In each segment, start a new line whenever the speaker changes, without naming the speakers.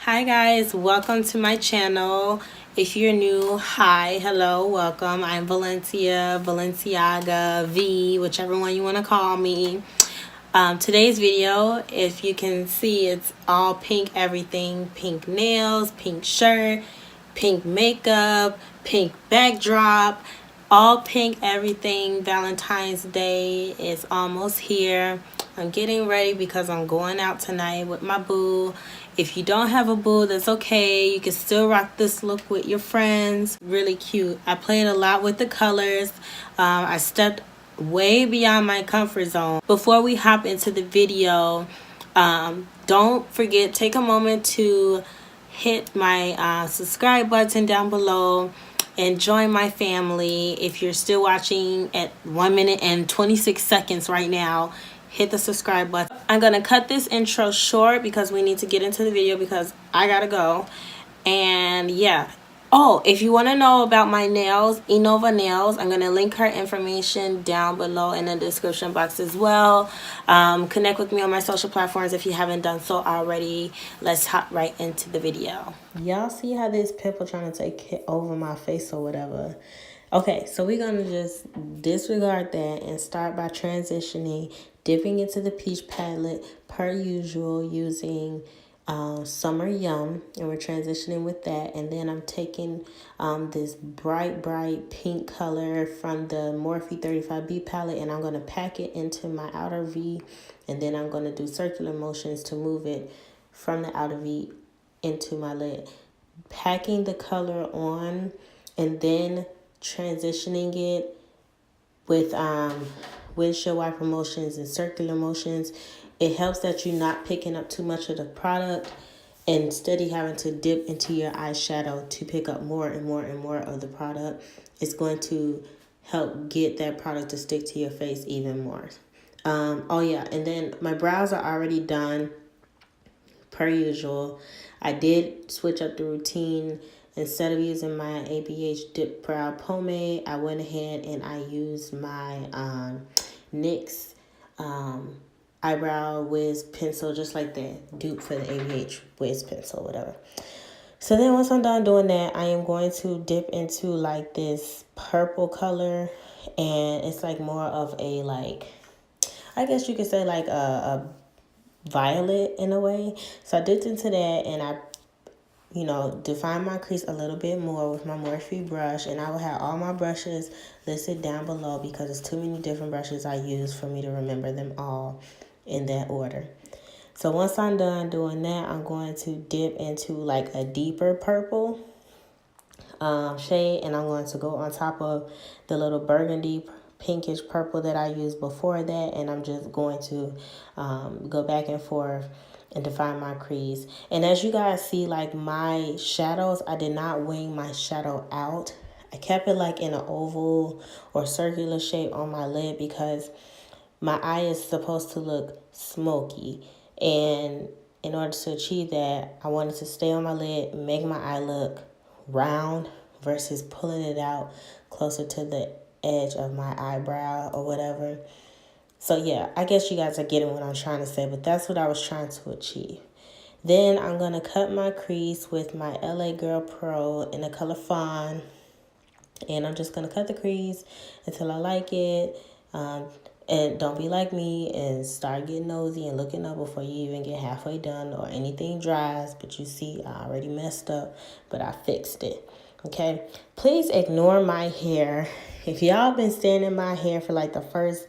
Hi guys, welcome to my channel. If you're new, hi, hello, welcome. I'm Valenciaga, V, whichever one you want to call me. Today's video, if you can see, it's all pink everything. Pink nails, pink shirt, pink makeup, pink backdrop, all pink everything. Valentine's Day is almost here. I'm getting ready because I'm going out tonight with my boo. If you don't have a boo, that's okay. You can still rock this look with your friends. Really cute. I played a lot with the colors. I stepped way beyond my comfort zone. Before we hop into the video, don't forget, take a moment to hit my subscribe button down below and join my family. If you're still watching at 1 minute and 26 seconds right now, hit the subscribe button. I'm gonna cut this intro short because we need to get into the video because I gotta go. And yeah. Oh, if you want to know about my nails, Innova Nails, I'm going to link her information down below in the description box as well. Connect with me on my social platforms if you haven't done so already. Let's hop right into the video. Y'all see how this pimple trying to take over my face or whatever? Okay, so we're going to just disregard that and start by transitioning, dipping into the peach palette per usual using Summer Yum, and we're transitioning with that. And then I'm taking this bright pink color from the Morphe 35B palette, and I'm going to pack it into my outer V, and then I'm going to do circular motions to move it from the outer V into my lid, packing the color on and then transitioning it with windshield wiper motions and circular motions. It helps that you're not picking up too much of the product and steady having to dip into your eyeshadow to pick up more and more and more of the product. It's going to help get that product to stick to your face even more. Oh yeah, and then my brows are already done per usual. I did switch up the routine. Instead of using my ABH Dip Brow Pomade, I went ahead and I used my NYX Eyebrow Wiz Pencil, just like that dupe for the ABH Wiz Pencil, whatever. So then once I'm done doing that, I am going to dip into like this purple color, and it's like more of a, like, I guess you could say like a violet in a way. So I dipped into that, and I define my crease a little bit more with my Morphe brush, and I will have all my brushes listed down below because it's too many different brushes I use for me to remember them all in that order. So once I'm done doing that, I'm going to dip into like a deeper purple shade, and I'm going to go on top of the little burgundy pinkish purple that I used before that, and I'm just going to go back and forth and define my crease. And as you guys see, like my shadows, I did not wing my shadow out. I kept it like in an oval or circular shape on my lid because my eye is supposed to look smoky. And in order to achieve that, I wanted to stay on my lid, make my eye look round versus pulling it out closer to the edge of my eyebrow or whatever. So yeah, I guess you guys are getting what I'm trying to say, but that's what I was trying to achieve. Then I'm going to cut my crease with my LA Girl Pro in the color Fawn. And I'm just going to cut the crease until I like it. And don't be like me and start getting nosy and looking up before you even get halfway done or anything dries. But you see, I already messed up, but I fixed it. Okay, please ignore my hair. If y'all been staring at my hair for like the first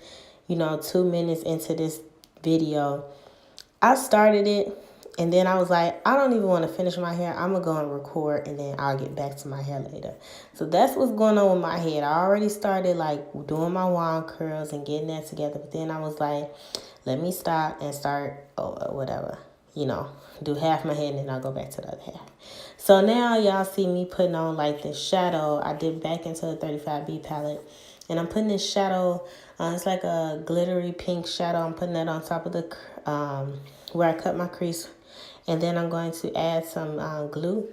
2 minutes into this video, I started it and then I was like, I don't even want to finish my hair. I'm gonna go and record and then I'll get back to my hair later. So that's what's going on with my head. I already started like doing my wand curls and getting that together, but then I was like, let me stop and start whatever, do half my head and then I'll go back to the other half. So now y'all see me putting on like this shadow. I did back into the 35B palette, and I'm putting this shadow, it's like a glittery pink shadow. I'm putting that on top of the, where I cut my crease. And then I'm going to add some glue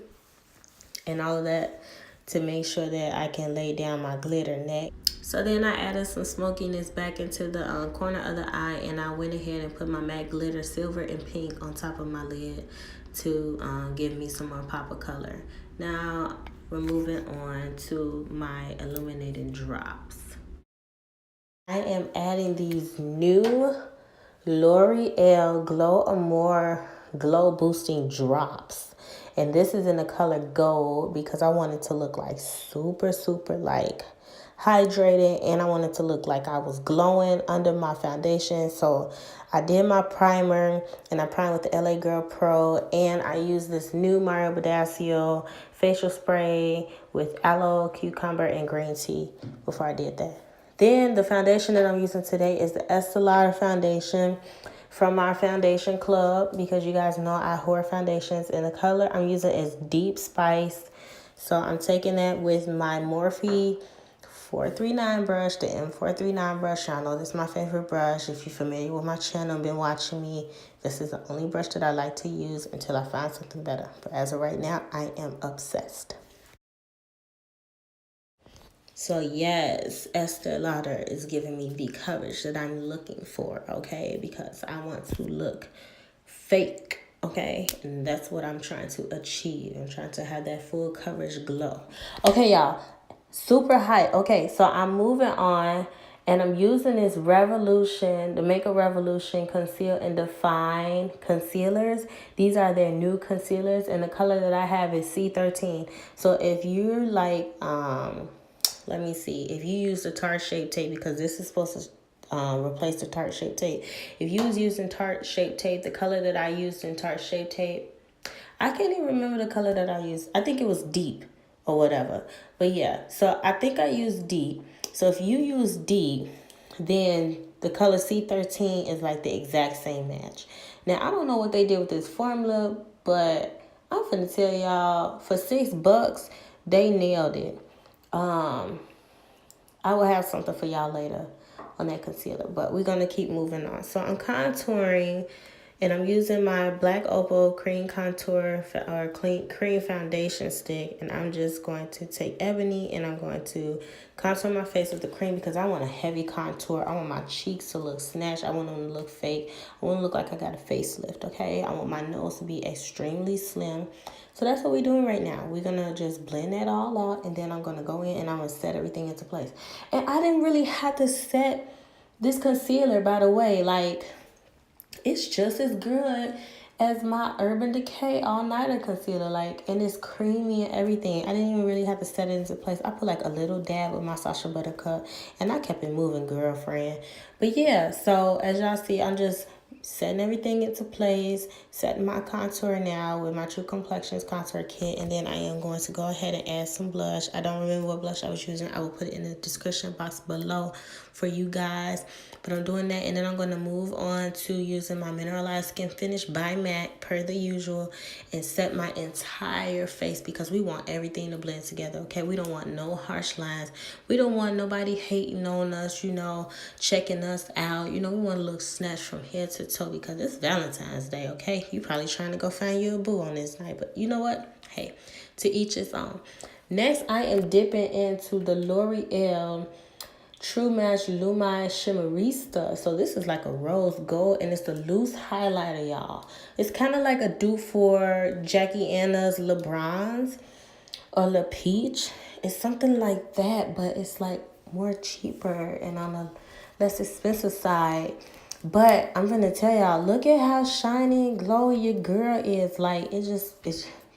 and all of that to make sure that I can lay down my glitter next. So then I added some smokiness back into the corner of the eye, and I went ahead and put my matte glitter silver and pink on top of my lid to give me some more pop of color. Now we're moving on to my illuminating drops. I am adding these new L'Oreal Glow Amore Glow Boosting Drops. And this is in the color gold because I want it to look like super like hydrated, and I want it to look like I was glowing under my foundation. So I did my primer, and I primed with the LA Girl Pro, and I used this new Mario Badescu facial spray with aloe, cucumber, and green tea before I did that. Then the foundation that I'm using today is the Estee Lauder foundation from our foundation club, because you guys know I hoard foundations, and the color I'm using is Deep Spice. So I'm taking that with my Morphe 439 brush, the M439 brush. Y'all know this is my favorite brush. If you're familiar with my channel and been watching me, this is the only brush that I like to use until I find something better. But as of right now, I am obsessed. So yes, Estee Lauder is giving me the coverage that I'm looking for, okay? Because I want to look fake, okay? And that's what I'm trying to achieve. I'm trying to have that full coverage glow. Okay, y'all, super hype. Okay, so I'm moving on, and I'm using this Revolution, the Makeup Revolution Conceal and Define concealers. These are their new concealers, and the color that I have is C13. So if you're like, let me see, if you use the Tarte Shape Tape, because this is supposed to replace the Tarte Shape Tape. If you was using Tarte Shape Tape, the color that I used in Tarte Shape Tape, I can't even remember the color that I used. I think it was Deep or whatever. But yeah, so I think I used Deep. So if you use Deep, then the color C13 is like the exact same match. Now, I don't know what they did with this formula, but I'm finna tell y'all, for $6, they nailed it. I will have something for y'all later on that concealer, but we're gonna keep moving on. So I'm contouring, and I'm using my Black Opal Cream Contour or Cream Foundation Stick, and I'm just going to take Ebony, and I'm going to contour my face with the cream because I want a heavy contour. I want my cheeks to look snatched. I want them to look fake. I want to look like I got a facelift, okay? I want my nose to be extremely slim. So that's what we're doing right now. We're going to just blend that all out, and then I'm going to go in and I'm going to set everything into place. And I didn't really have to set this concealer, by the way. Like, it's just as good as my Urban Decay All Nighter concealer, like, and it's creamy and everything. I didn't even really have to set it into place. I put like a little dab with my Sascha Buttercup, and I kept it moving, girlfriend. But yeah, so as y'all see, I'm just setting everything into place, setting my contour now with my True Complexions contour kit, and then I am going to go ahead and add some blush. I don't remember what blush I was using. I will put it in the description box below for you guys. But I'm doing that, and then I'm going to move on to using my Mineralize Skin Finish by MAC per the usual, and set my entire face because we want everything to blend together, okay? We don't want no harsh lines. We don't want nobody hating on us, you know, checking us out. You know, we want to look snatched from head to toe because it's Valentine's Day, okay? You probably trying to go find you a boo on this night, but you know what? Hey, to each his own. Next, I am dipping into the L'Oreal True Match Luminous Shimmerista. So this is like a rose gold, and it's the loose highlighter, y'all. It's kind of like a dupe for Jackie Anna's Le Bronze or Le Peach. It's something like that, but it's like more cheaper and on a less expensive side. But I'm gonna tell y'all, look at how shiny and glowy your girl is. Like, it's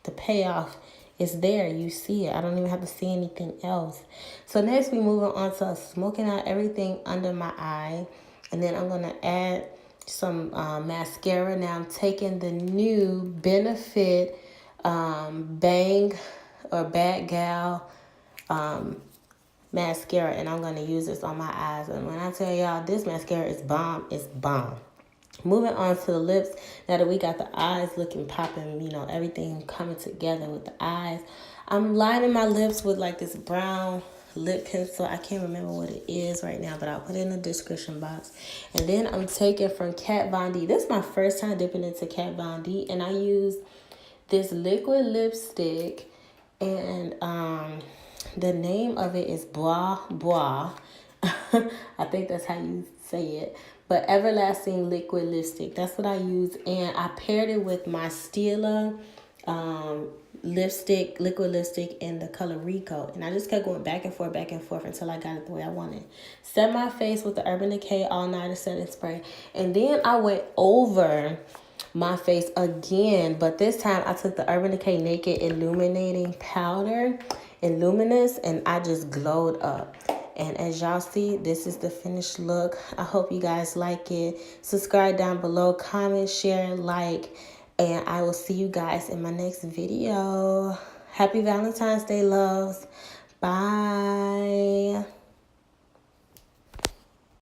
the payoff is there. You see it. I don't even have to see anything else. So next we moving on to smoking out everything under my eye. And then I'm gonna add some mascara. Now I'm taking the new Benefit Bang or Bad Gal mascara, and I'm going to use this on my eyes. And when I tell y'all, this mascara is bomb, it's bomb. Moving on to the lips. Now that we got the eyes looking popping, you know, everything coming together with the eyes, I'm lining my lips with like this brown lip pencil. I can't remember what it is right now, but I'll put it in the description box. And then I'm taking from Kat Von D. This is my first time dipping into Kat Von D, and I use this liquid lipstick, and the name of it is Bois Bois, I think that's how you say it. But Everlasting Liquid Lipstick. That's what I use. And I paired it with my Stila lipstick, liquid lipstick in the color Rico. And I just kept going back and forth until I got it the way I wanted. Set my face with the Urban Decay All Nighter Setting Spray. And then I went over my face again, but this time I took the Urban Decay Naked Illuminating Powder in Luminous, and I just glowed up. And as y'all see, this is the finished look. I hope you guys like it. Subscribe down below, comment, share, like, and I will see you guys in my next video. Happy Valentine's Day, loves. Bye.